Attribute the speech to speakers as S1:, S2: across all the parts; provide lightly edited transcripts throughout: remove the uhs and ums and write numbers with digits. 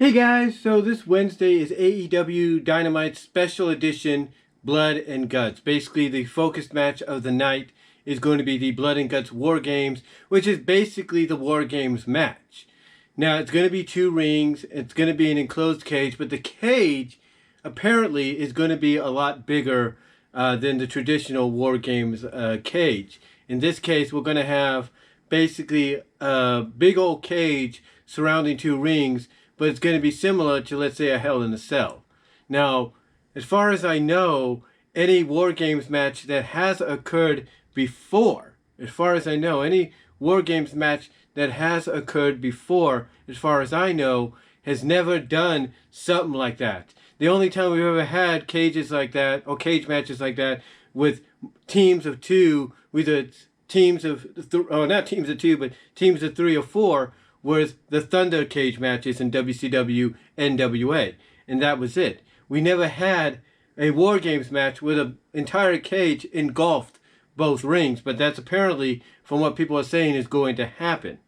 S1: Hey guys, so this Wednesday is AEW Dynamite Special Edition Blood and Guts. Basically, the focused match of the night is going to be the Blood and Guts Wargames, which is basically the Wargames match. Now, it's going to be 2 rings, it's going to be an enclosed cage, but the cage apparently is going to be a lot bigger than the traditional Wargames cage. In this case, we're going to have basically a big old cage surrounding 2 rings, but it's going to be similar to, let's say, a Hell in a Cell. Now, as far as I know, any War Games match that has occurred before, as far as I know, any War Games match that has occurred before, as far as I know, has never done something like that. The only time we've ever had cages like that, or cage matches like that, with teams of 2, whether teams of, not teams of 2, but teams of 3 or 4, was the Thunder cage matches in WCW NWA, and that was it. We never had a War Games match with an entire cage engulfed both rings, but that's apparently, from what people are saying, is going to happen.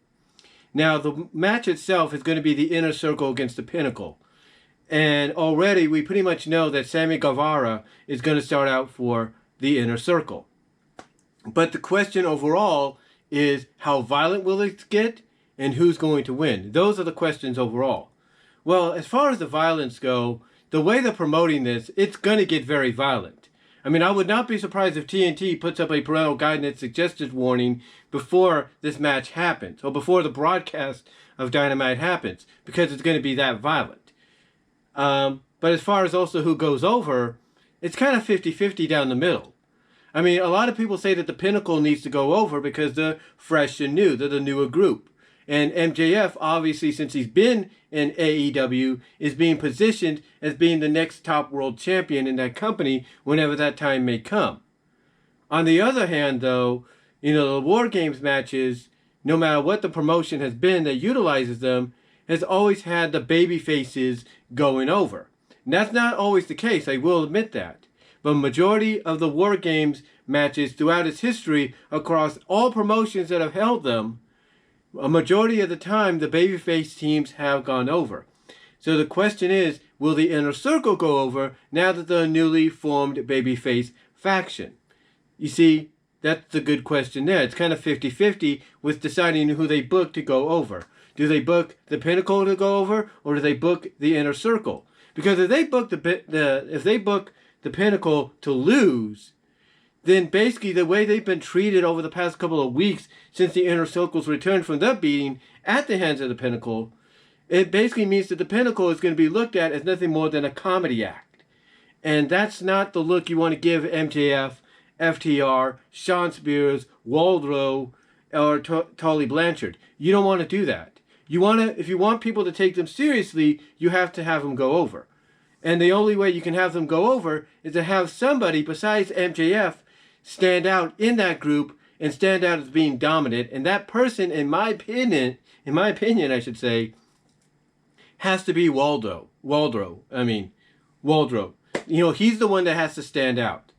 S1: Now, the match itself is going to be the Inner Circle against the Pinnacle, and already we pretty much know that Sammy Guevara is going to start out for the Inner Circle. But the question overall is, how violent will it get? And who's going to win? Those are the questions overall. Well, as far as the violence go, the way they're promoting this, it's going to get very violent. I mean, I would not be surprised if TNT puts up a parental guidance suggested warning before this match happens, or before the broadcast of Dynamite happens, because it's going to be that violent. But as far as also who goes over, it's kind of 50-50 down the middle. I mean, a lot of people say that the Pinnacle needs to go over because they're fresh and new. They're the newer group. And MJF, obviously, since he's been in AEW, is being positioned as being the next top world champion in that company whenever that time may come. On the other hand, though, the War Games matches, no matter what the promotion has been that utilizes them, has always had the baby faces going over. And that's not always the case, I will admit that. But majority of the War Games matches throughout its history across all promotions that have held them, a majority of the time, the babyface teams have gone over. So the question is, will the Inner Circle go over now that they're a newly formed babyface faction? You see, that's the good question there. It's kind of 50-50 with deciding who they book to go over. Do they book the Pinnacle to go over, or do they book the Inner Circle? Because if they book the Pinnacle to lose, then basically the way they've been treated over the past couple of weeks since the Inner Circle's returned from their beating at the hands of the Pinnacle, it basically means that the Pinnacle is going to be looked at as nothing more than a comedy act. And that's not the look you want to give MJF, FTR, Sean Spears, Waldrow, or Tully Blanchard. You don't want to do that. If you want people to take them seriously, you have to have them go over. And the only way you can have them go over is to have somebody besides MJF stand out in that group and stand out as being dominant. And that person, in my opinion, I should say, has to be Waldrow. He's the one that has to stand out.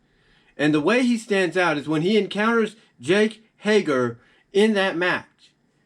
S1: And the way he stands out is when he encounters Jake Hager in that match.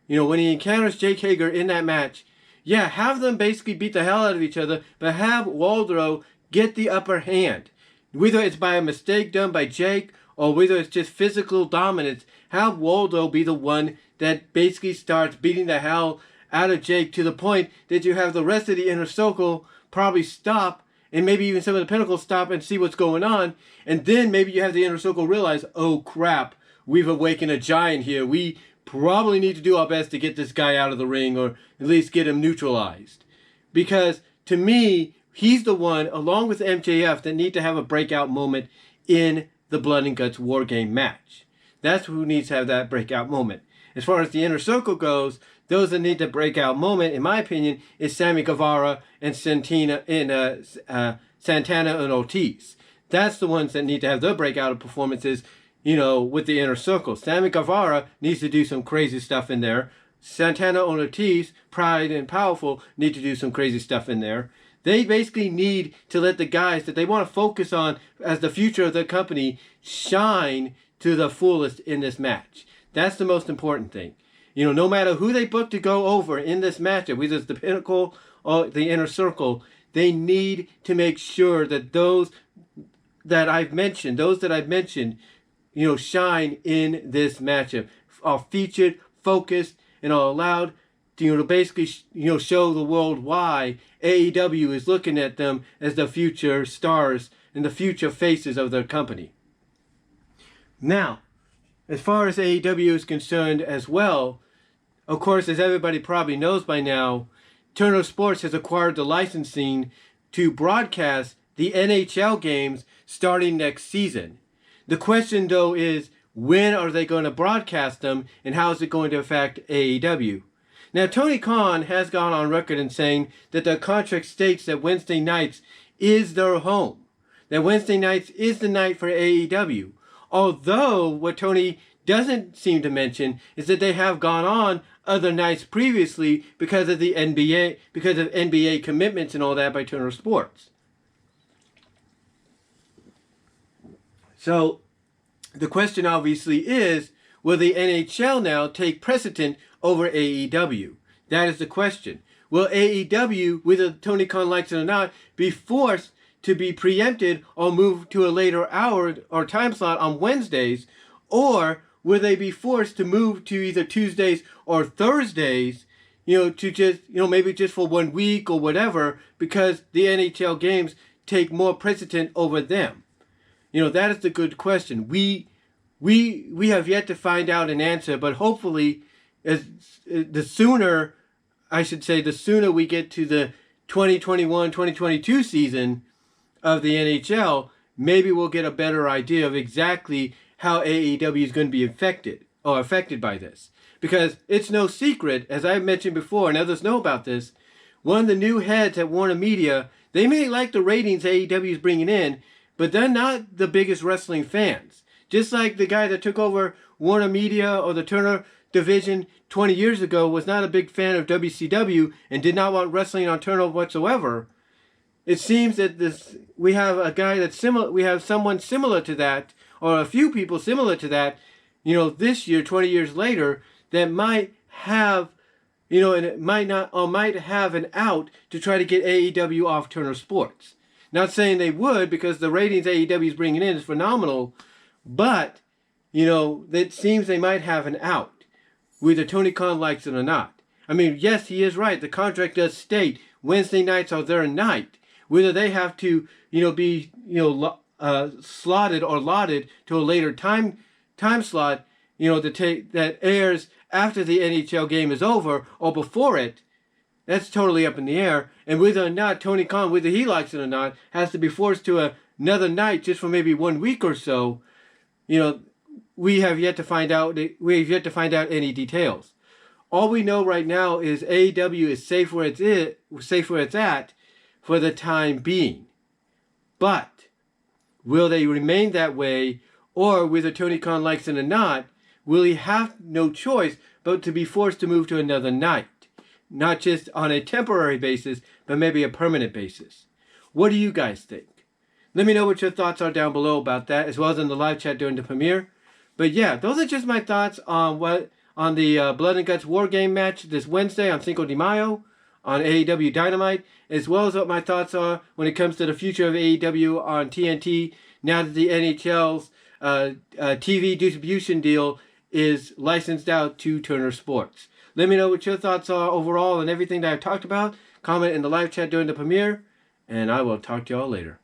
S1: When he encounters Jake Hager in that match, have them basically beat the hell out of each other, but have Waldrow get the upper hand. Whether it's by a mistake done by Jake, or whether it's just physical dominance, have Waldrow be the one that basically starts beating the hell out of Jake to the point that you have the rest of the Inner Circle probably stop, and maybe even some of the Pinnacle stop and see what's going on, and then maybe you have the Inner Circle realize, oh crap, we've awakened a giant here. We probably need to do our best to get this guy out of the ring, or at least get him neutralized. Because to me, he's the one, along with MJF, that need to have a breakout moment in the Blood and Guts War Game match. That's who needs to have that breakout moment. As far as the Inner Circle goes, those that need the breakout moment, in my opinion, is Sammy Guevara and Santana and Ortiz. That's the ones that need to have their breakout performances, with the Inner Circle. Sammy Guevara needs to do some crazy stuff in there. Santana and Ortiz, Pride and Powerful, need to do some crazy stuff in there. They basically need to let the guys that they want to focus on as the future of their company shine to the fullest in this match. That's the most important thing. No matter who they book to go over in this matchup, whether it's the Pinnacle or the Inner Circle, they need to make sure that those that I've mentioned, shine in this matchup, are featured, focused, and are allowed to basically show the world why AEW is looking at them as the future stars and the future faces of their company. Now, as far as AEW is concerned as well, of course, as everybody probably knows by now, Turner Sports has acquired the licensing to broadcast the NHL games starting next season. The question, though, is when are they going to broadcast them, and how is it going to affect AEW? Now, Tony Kahn has gone on record in saying that the contract states that Wednesday nights is their home, that Wednesday nights is the night for AEW. Although what Tony doesn't seem to mention is that they have gone on other nights previously because of NBA commitments and all that by Turner Sports. So the question obviously is, will the NHL now take precedent over AEW? That is the question. Will AEW, whether Tony Khan likes it or not, be forced to be preempted or move to a later hour or time slot on Wednesdays, or will they be forced to move to either Tuesdays or Thursdays, to just, maybe just for 1 week or whatever, because the NHL games take more precedent over them? That is the good question. We have yet to find out an answer, but hopefully, the sooner we get to the 2021-2022 season of the NHL, maybe we'll get a better idea of exactly how AEW is going to be affected by this. Because it's no secret, as I've mentioned before, and others know about this, one of the new heads at Warner Media, they may like the ratings AEW is bringing in, but they're not the biggest wrestling fans. Just like the guy that took over Warner Media or the Turner division 20 years ago was not a big fan of WCW and did not want wrestling on Turner whatsoever. It seems that we have a guy that's similar. We have someone similar to that, or a few people similar to that, this year, 20 years later, that might have, and it might not, or might have an out to try to get AEW off Turner Sports. Not saying they would, because the ratings AEW is bringing in is phenomenal, but, it seems they might have an out, whether Tony Khan likes it or not. I mean, yes, he is right. The contract does state Wednesday nights are their night. Whether they have to, be, slotted or allotted to a later time slot, that airs after the NHL game is over or before it, that's totally up in the air. And whether or not Tony Khan, whether he likes it or not, has to be forced to another night just for maybe 1 week or so, we have yet to find out. We have yet to find out any details. All we know right now is AEW is safe where it's at for the time being. But will they remain that way, or whether Tony Khan likes it or not, will he have no choice but to be forced to move to another night? Not just on a temporary basis, but maybe a permanent basis. What do you guys think? Let me know what your thoughts are down below about that, as well as in the live chat during the premiere. But yeah, those are just my thoughts on the Blood and Guts War Game match this Wednesday on Cinco de Mayo on AEW Dynamite, as well as what my thoughts are when it comes to the future of AEW on TNT now that the NHL's TV distribution deal is licensed out to Turner Sports. Let me know what your thoughts are overall on everything that I've talked about. Comment in the live chat during the premiere, and I will talk to y'all later.